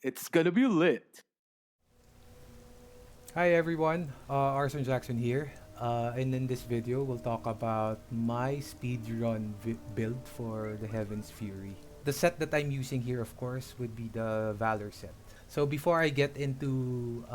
It's gonna be lit. Hi everyone, Arson Jackson here, and in this video we'll talk about my speedrun build for the Heaven's Fury. The set that I'm using here, of course, would be the Valor set. So before I get into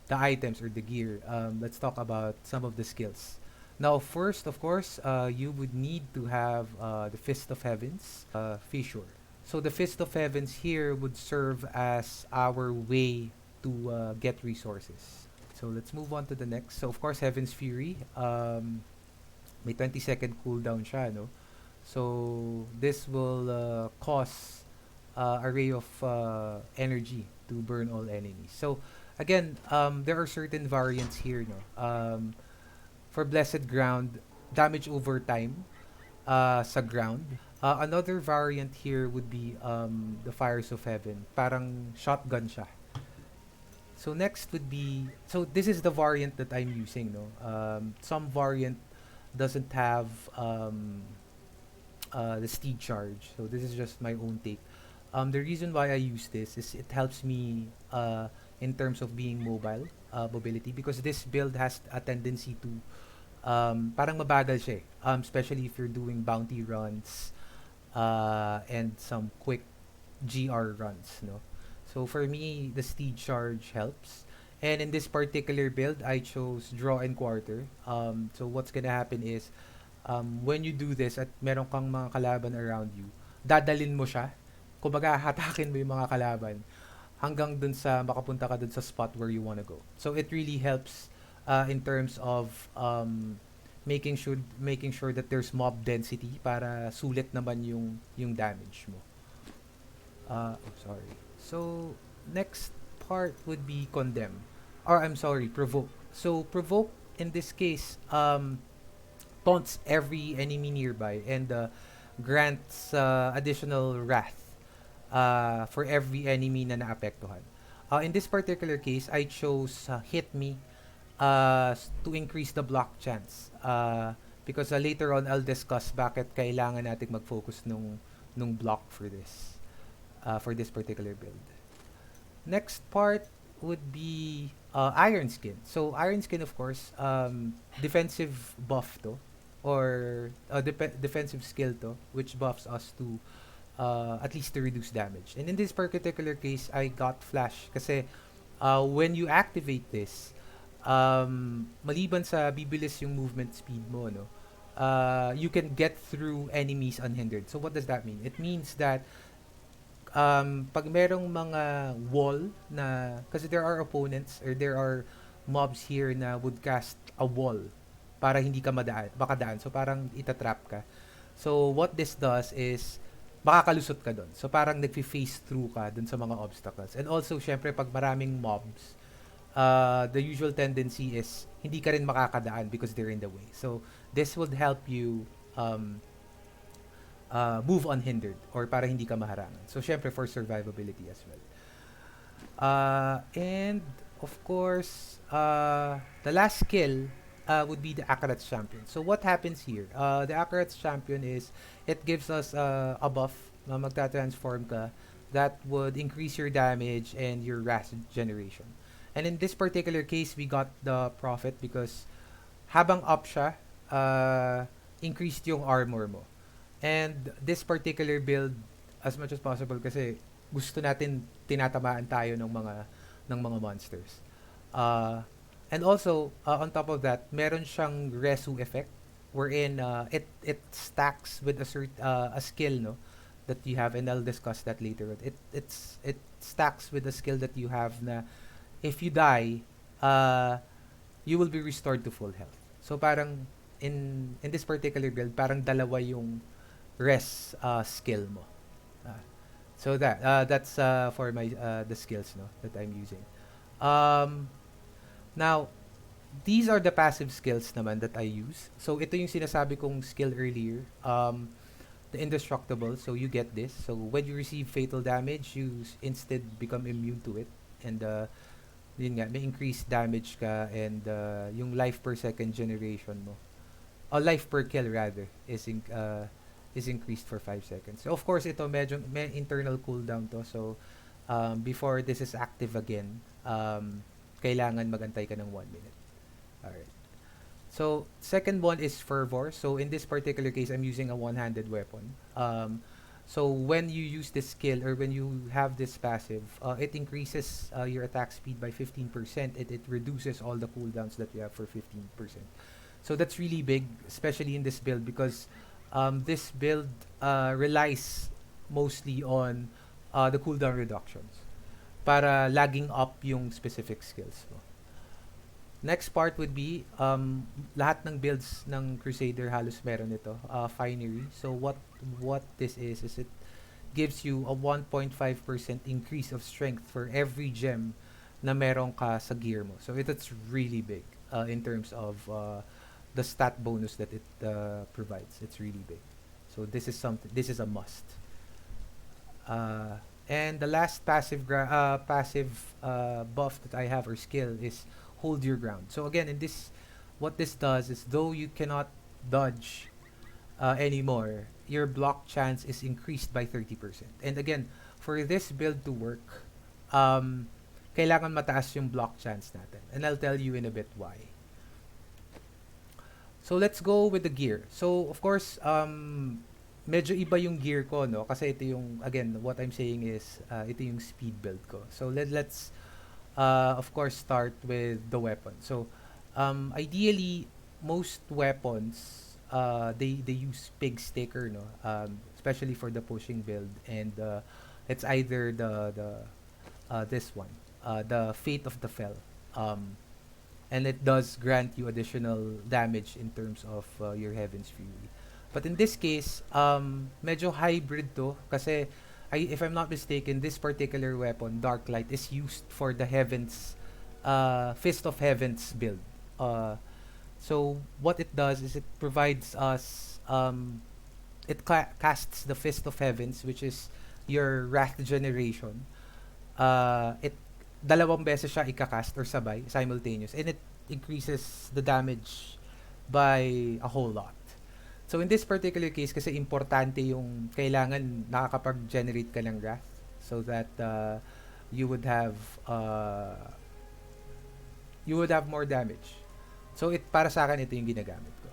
the items or the gear, let's talk about some of the skills. Now, first, of course, you would need to have the Fist of Heavens, Fissure. So the Fist of Heavens here would serve as our way to get resources. So let's move on to the next. So of course, Heaven's Fury, may 20-second cooldown siya, no? So this will cause array of energy to burn all enemies. So again, there are certain variants here, no? For Blessed Ground, damage over time sa ground. Another variant here would be the Fires of Heaven. Parang shotgun siya. So next would be, so this is the variant that I'm using, no? Some variant doesn't have the steed charge. So this is just my own take. The reason why I use this is it helps me in terms of being mobile, mobility, because this build has a tendency to parang mabagal siya, especially if you're doing bounty runs and some quick GR runs, no? So for me, the steed charge helps. And in this particular build, I chose draw and quarter. So what's gonna happen is, when you do this at meron kang mga kalaban around you, dadalin mo siya. Kumbaga, hatakin mo yung mga kalaban hanggang dun sa makapunta ka dun sa spot where you wanna go. So it really helps in terms of making sure that there's mob density para sulit naman yung damage mo. Oh, sorry. So, next part would be condemn. Or, I'm sorry, provoke. So, provoke, in this case, taunts every enemy nearby and grants additional wrath for every enemy na naapektuhan. In this particular case, I chose hit me to increase the block chance. Because later on, I'll discuss bakit kailangan nating mag-focus nung block for this particular build. Next part would be Iron Skin. So Iron Skin, of course, defensive buff to, or defensive skill to, which buffs us to at least to reduce damage. And in this particular case, I got Flash kasi when you activate this, maliban sa bibilis yung movement speed mo, no, you can get through enemies unhindered. So what does that mean? It means that pag merong mga wall na, kasi there are opponents or there are mobs here na would cast a wall para hindi ka makadaan. So parang itatrap ka. So what this does is makakalusot ka doon. So parang nagfi-face through ka doon sa mga obstacles. And also, syempre, pag maraming mobs, the usual tendency is hindi ka rin makakadaan because they're in the way. So this would help you move unhindered or para hindi ka maharangan. So, syempre, for survivability as well. And, of course, the last skill would be the Akarat's Champion. So, what happens here? The Akarat's Champion is, it gives us a buff na magta-transform ka that would increase your damage and your wrath generation. And in this particular case, we got the Prophet because habang up siya, increased yung armor mo. And this particular build, as much as possible, kasi gusto natin tinatamaan tayo ng mga monsters. Uh, and also, on top of that, meron siyang resu effect wherein it stacks with a skill, no, that you have, and I'll discuss that later. It stacks with a skill that you have na if you die, uh, you will be restored to full health. So parang in this particular build, parang dalawa yung res skill mo. Uh, so that's for my the skills, no, that I'm using. Um, Now, these are the passive skills naman that I use. So ito yung sinasabi kong skill earlier. The indestructible. So you get this. So when you receive fatal damage, you instead become immune to it. And yun nga, may increased damage ka, and yung life per second generation mo, or life per kill rather, is increased for 5 seconds. So of course ito medyo may internal cooldown to. So before this is active again, kailangan magantay ka ng 1 minute. Alright. So, second one is Fervor. So, in this particular case, I'm using a one-handed weapon. So, when you use this skill or when you have this passive, it increases your attack speed by 15%. It reduces all the cooldowns that you have for 15%. So, that's really big, especially in this build because this build relies mostly on the cooldown reductions para laging up yung specific skills mo. Next part would be lahat ng builds ng Crusader halos meron ito, Finery. So what this is it gives you a 1.5% increase of strength for every gem na meron ka sa gear mo. So it's really big in terms of the stat bonus that it provides. It's really big. So this is a must. And the last passive buff that I have or skill is hold your ground. So again, in this, what this does is though you cannot dodge anymore, your block chance is increased by 30%. And again, for this build to work, kailangan mataas yung block chance natin. And I'll tell you in a bit why. So let's go with the gear. So of course, medyo iba yung gear ko, no? Kasi ito yung, again, what I'm saying is, ito yung speed build ko. So let's of course start with the weapon. So ideally, most weapons, they use pig sticker, no? Especially for the pushing build, and it's either this one, the Fate of the Fell, and it does grant you additional damage in terms of your Heaven's Fury. But in this case, medyo hybrid to kasi if I'm not mistaken, this particular weapon, Dark Light, is used for the Heavens, Fist of Heavens build. So what it does is it provides us, it casts the Fist of Heavens, which is your Wrath generation. It dalawang beses siya ikakast or sabay, simultaneous, and it increases the damage by a whole lot. So in this particular case, kasi importante yung kailangan nakakapag-generate ka ng wrath so that you would have more damage. So para sa akin ito yung ginagamit ko.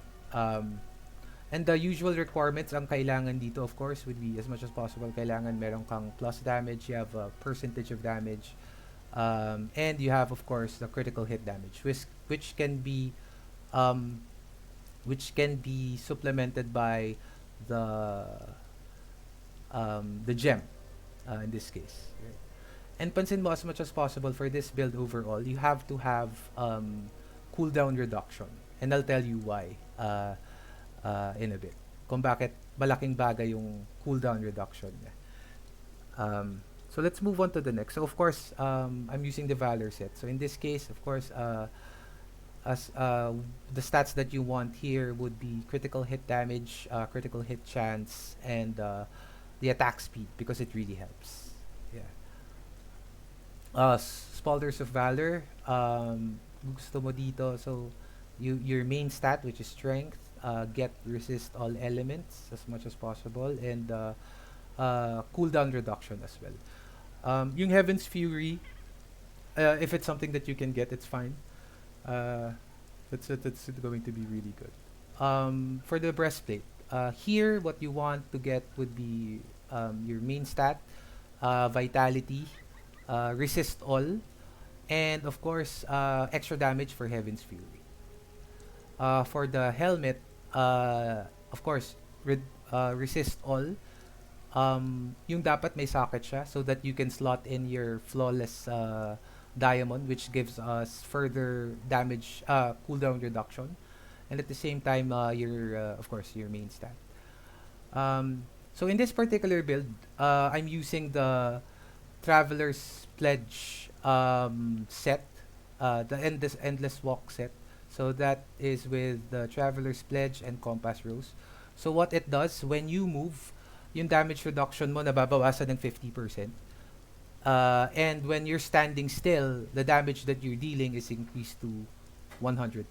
And the usual requirements ang kailangan dito, of course, would be as much as possible kailangan meron kang plus damage, you have a percentage of damage, and you have, of course, the critical hit damage, which can be supplemented by the gem in this case. Right? And pansin mo, as much as possible for this build overall, you have to have cooldown reduction, and I'll tell you why in a bit. Kung bakit malaking bagay yung cooldown reduction niya. So let's move on to the next. So of course, I'm using the Valor set. So in this case, of course, as the stats that you want here would be critical hit damage, critical hit chance, and the attack speed, because it really helps. Yeah. Spalders of Valor, gusto mo dito, so your main stat, which is strength, get resist all elements as much as possible, and cooldown reduction as well. Yung Heaven's Fury, if it's something that you can get, it's fine. That's going to be really good. For the breastplate, here what you want to get would be your main stat, vitality, resist all, and of course extra damage for Heaven's Fury. For the helmet, of course, resist all. Yung dapat may socket siya so that you can slot in your flawless diamond, which gives us further damage, cooldown reduction, and at the same time your of course your main stat. So in this particular build, I'm using the Traveler's Pledge set, the endless walk set. So that is with the Traveler's Pledge and Compass Rose. So what it does, when you move, yung damage reduction mo nababawasan ng 50%. And when you're standing still, the damage that you're dealing is increased to 100%.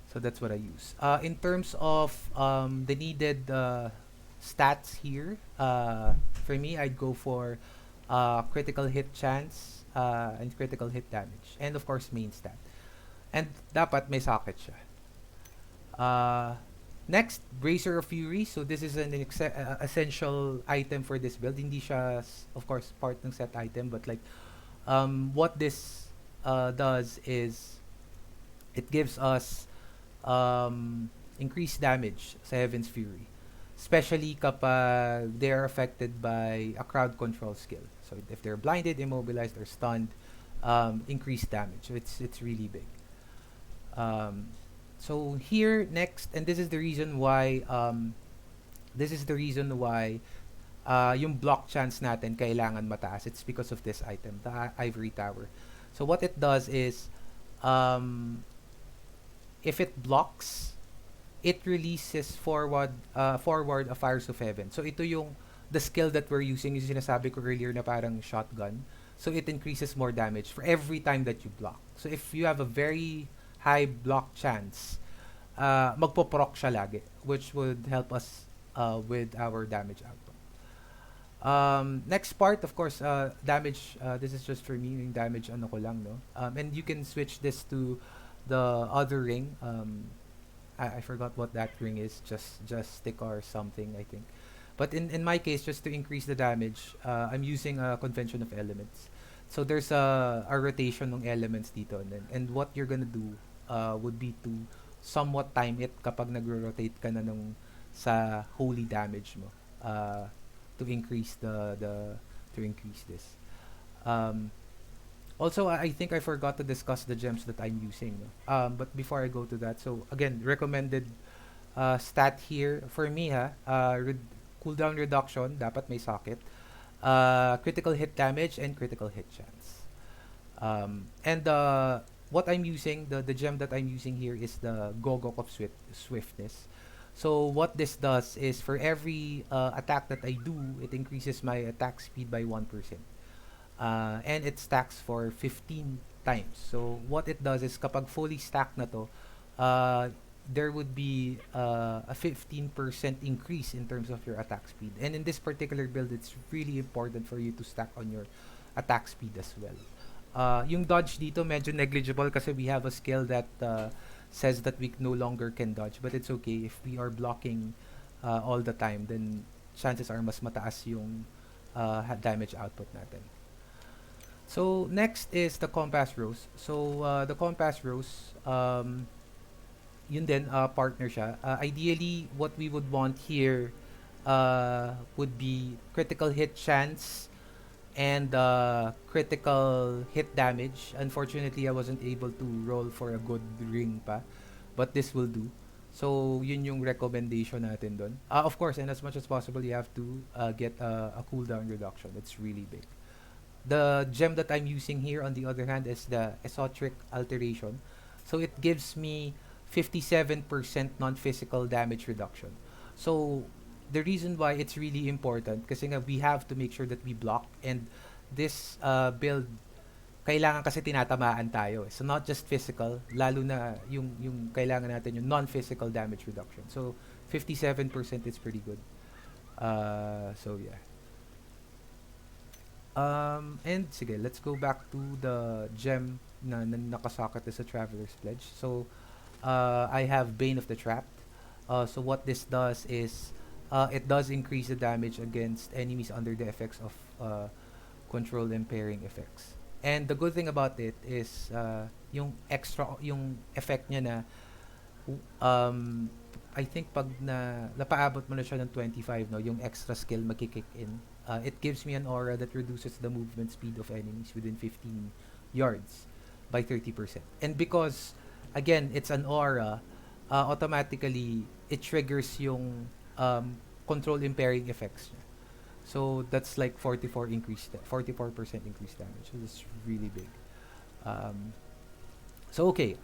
So that's what I use. In terms of the needed stats here, for me, I'd go for critical hit chance, and critical hit damage. And of course, main stat. And dapat may socket siya. Next, Bracer of Fury. So this is an essential item for this build. Hindi siya, of course, part ng set item, but like, what this does is it gives us increased damage sa Heaven's Fury. Especially kapag they are affected by a crowd control skill. So if they're blinded, immobilized, or stunned, increased damage. So it's really big. So here next, and this is the reason why yung block chance natin kailangan mataas. It's because of this item, the Ivory Tower. So what it does is, if it blocks, it releases forward a Fires of Heaven. So ito yung the skill that we're using, yung sinasabi ko earlier na parang shotgun. So it increases more damage for every time that you block. So if you have a very high block chance, magpo-proc siya lagi, which would help us with our damage output. Next part, of course, damage. This is just for me, yung damage ano ko lang, no? And you can switch this to the other ring. I forgot what that ring is, just stick or something, I think. But in my case, just to increase the damage, I'm using a convention of elements. So there's a rotation ng elements dito, and what you're gonna do would be to somewhat time it kapag nagro-rotate ka na nung sa holy damage mo, to increase to increase this. Also, I think I forgot to discuss the gems that I'm using. No? But before I go to that, so again, recommended stat here for me, cooldown reduction, dapat may socket, critical hit damage, and critical hit chance. And what I'm using, the gem that I'm using here is the Gooooooooo of Swiftness. So what this does is, for every attack that I do, it increases my attack speed by 1%. And it stacks for 15 times. So what it does is, kapag fully stacked na to, there would be a 15% increase in terms of your attack speed. And in this particular build, it's really important for you to stack on your attack speed as well. Yung dodge dito medyo negligible kasi we have a skill that says that we no longer can dodge, but it's okay. If we are blocking all the time, then chances are mas mataas yung damage output natin. So next is the Compass Rose. So the Compass Rose, yun din, partner siya. Ideally, what we would want here would be critical hit chance and critical hit damage. Unfortunately, I wasn't able to roll for a good ring pa, but this will do. So yun yung recommendation natin dun. Of course, and as much as possible, you have to get a cooldown reduction. It's really big. The gem that I'm using here, on the other hand, is the Esoteric Alteration. So it gives me 57% non-physical damage reduction. So the reason why it's really important, kasi nga we have to make sure that we block, and this build, kailangan kasi tinatamaan tayo. So not just physical, lalo na yung kailangan natin yung non-physical damage reduction. So 57% is pretty good. So yeah. And sige, let's go back to the gem na nakasocket as a Traveler's Pledge. So I have Bane of the Trapped. So what this does is, it does increase the damage against enemies under the effects of control impairing effects. And the good thing about it is, yung effect niya na, I think pag napaabot mo na siya ng 25, no, yung extra skill magkikick in. It gives me an aura that reduces the movement speed of enemies within 15 yards by 30%. And because, again, it's an aura, automatically, it triggers yung control impairing effects niya. So that's like 44% increased damage. So it's really big. So okay.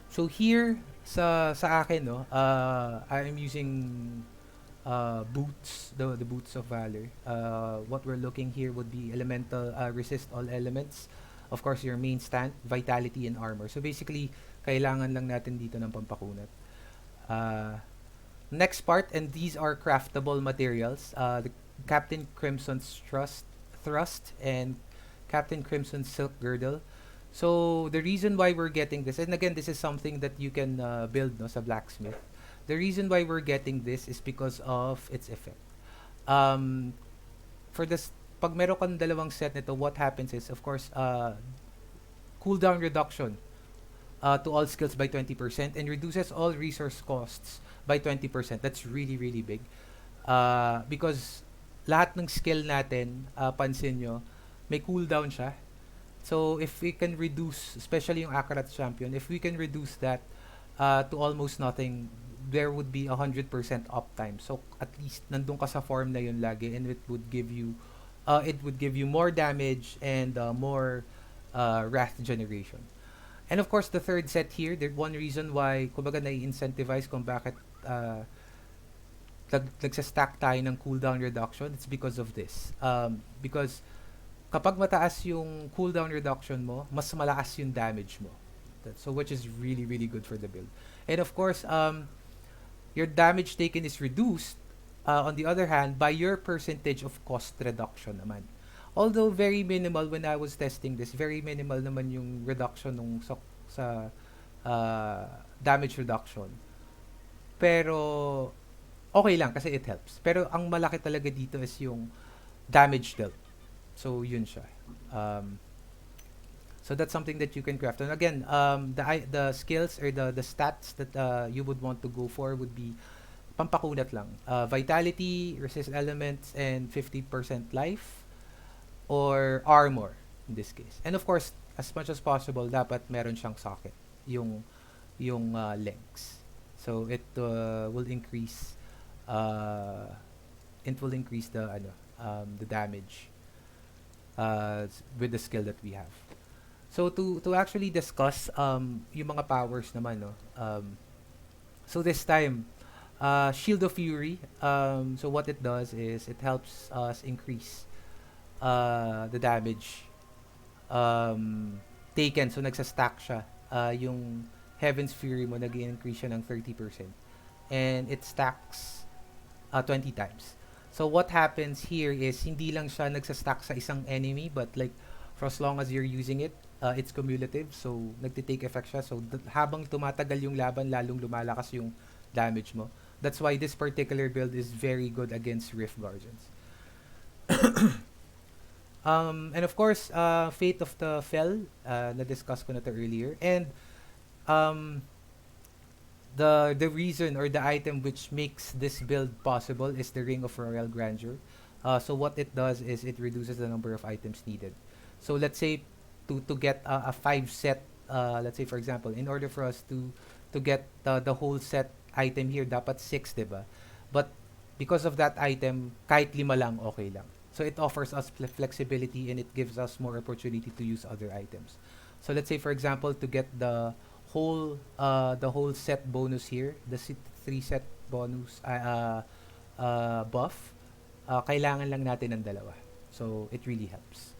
So here sa akin, no, I'm using boots, the boots of Valor. What we're looking here would be elemental, resist all elements. Of course, your main stand, vitality, and armor. So basically, kailangan lang natin dito ng pampakunat. Next part, and these are craftable materials. The Captain Crimson's Trust Thrust and Captain Crimson's Silk Girdle. So the reason why we're getting this, and again, this is something that you can build no, sa blacksmith. The reason why we're getting this is because of its effect. Um, for this, pag meron kang dalawang set nito, what happens is, of course, cooldown reduction to all skills by 20% and reduces all resource costs by 20%. That's really, really big. Because lahat ng skill natin, pansin nyo, may cooldown siya. So, if we can reduce, especially yung Akarat Champion, if we can reduce that to almost nothing, there would be 100% uptime. So, at least, nandun ka sa form na yun lagi and it would give you more damage and more wrath generation. And of course, the third set here, the one reason why, kumbaga, nai-incentivize kung bakit nagsa-stack tayo ng cooldown reduction, it's because of this. Because kapag mataas yung cooldown reduction mo, mas malakas yung damage mo. So, which is really, really good for the build. And of course, your damage taken is reduced, on the other hand, by your percentage of cost reduction naman. Although very minimal when I was testing this, very minimal naman yung reduction nung sa damage reduction. Pero okay lang kasi it helps. Pero ang malaki talaga dito is yung damage dealt. So yun siya. So that's something that you can craft. And again, the skills or the stats that you would want to go for would be pampakunat lang. Vitality, resist elements, and 50% life. Or armor in this case. And of course, as much as possible, dapat meron siyang socket, yung lengths. So it will increase the damage with the skill that we have. So to actually discuss yung mga powers naman, no. So this time, Shield of Fury. So what it does is it helps us increase the damage taken. So nagsa-stack siya. Yung Heaven's Fury mo, nag-increase siya ng 30%. And it stacks 20 times. So what happens here is, hindi lang siya nagsa-stack sa isang enemy, but like, for as long as you're using it, it's cumulative. So, nagtitake effect siya. So, habang tumatagal yung laban, lalong lumalakas yung damage mo. That's why this particular build is very good against Rift Guardians. And of course, Fate of the Fell, na-discuss ko na to earlier. And the reason or the item which makes this build possible is the Ring of Royal Grandeur. So what it does is it reduces the number of items needed. So let's say to get a 5 set, let's say for example, in order for us to get the whole set item here, dapat 6, diba? But because of that item, kahit 5 lang, okay lang. So it offers us flexibility and it gives us more opportunity to use other items. So let's say for example, to get the whole set bonus here, the 3 set bonus buff, kailangan lang natin ng 2. So it really helps.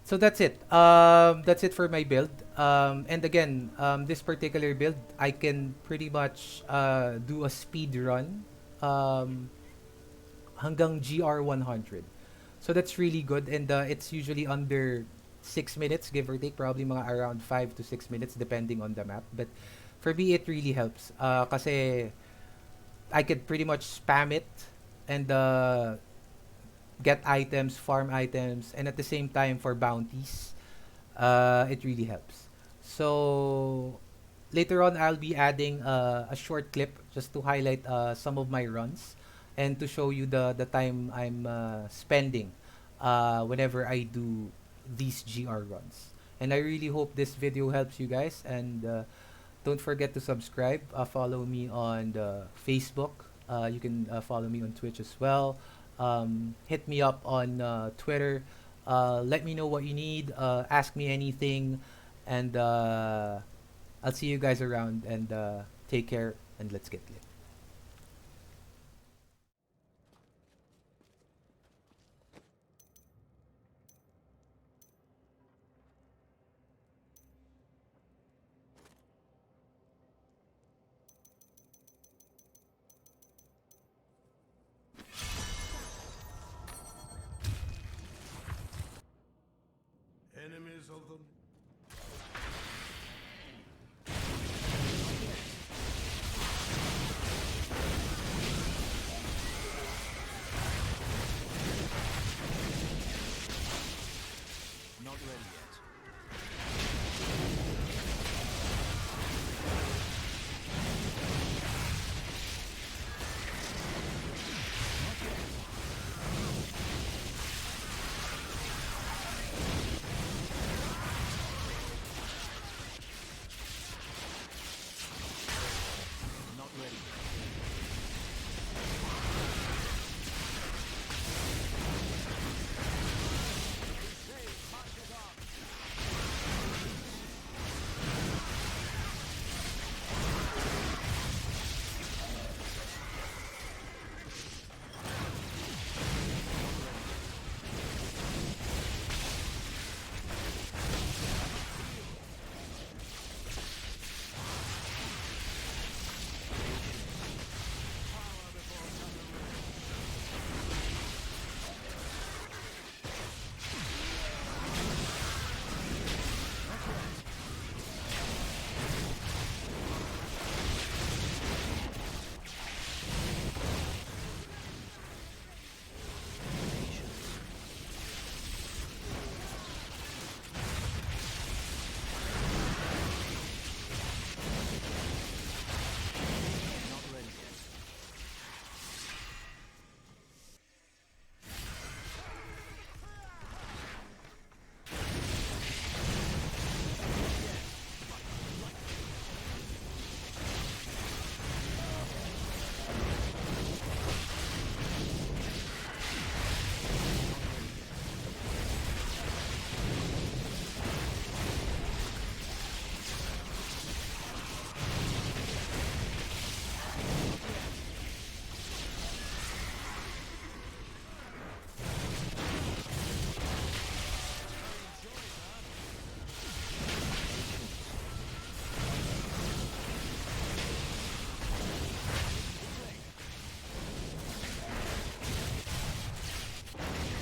So that's it. That's it for my build. And again, this particular build, I can pretty much do a speed run hanggang GR 100. So that's really good, and it's usually under 6 minutes, give or take, probably mga around 5 to 6 minutes depending on the map. But for me, it really helps kasi I could pretty much spam it and get items, farm items, and at the same time for bounties, it really helps. So later on, I'll be adding a short clip just to highlight some of my runs and to show you the time I'm spending whenever I do these GR runs. And I really hope this video helps you guys, and don't forget to subscribe. Follow me on the Facebook. You can follow me on Twitch as well. Hit me up on Twitter. Let me know what you need. Ask me anything, and I'll see you guys around, and take care, and let's get lit. enemies of them? Not ready yet. Not ready yet. Not ready yet.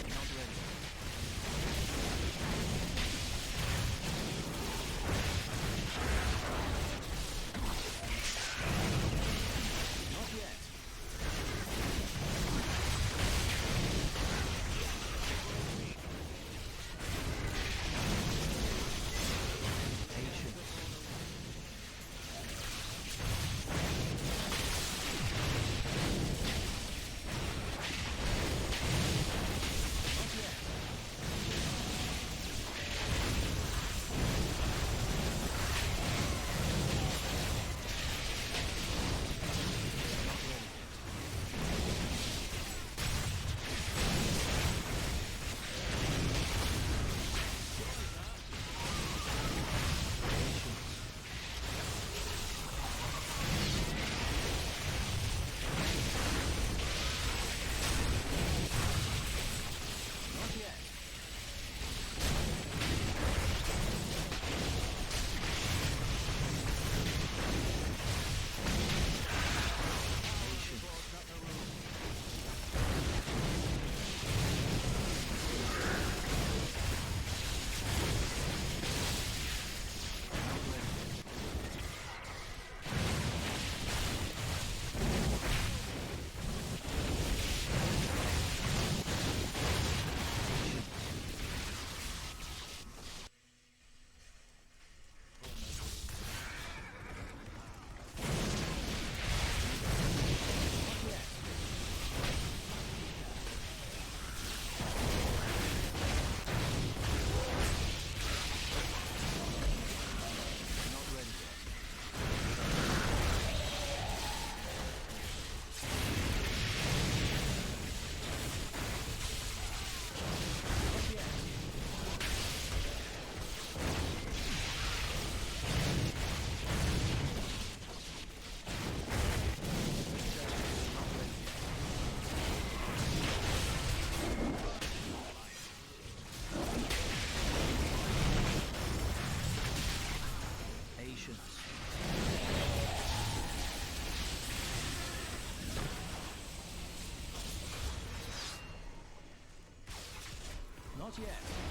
Not ready. Not yet. Patience. Not yet. Not ready yet. Not yet. Not ready yet. Not yet. Not ready yet. Not yet. Not ready yet. Patience. Not yet.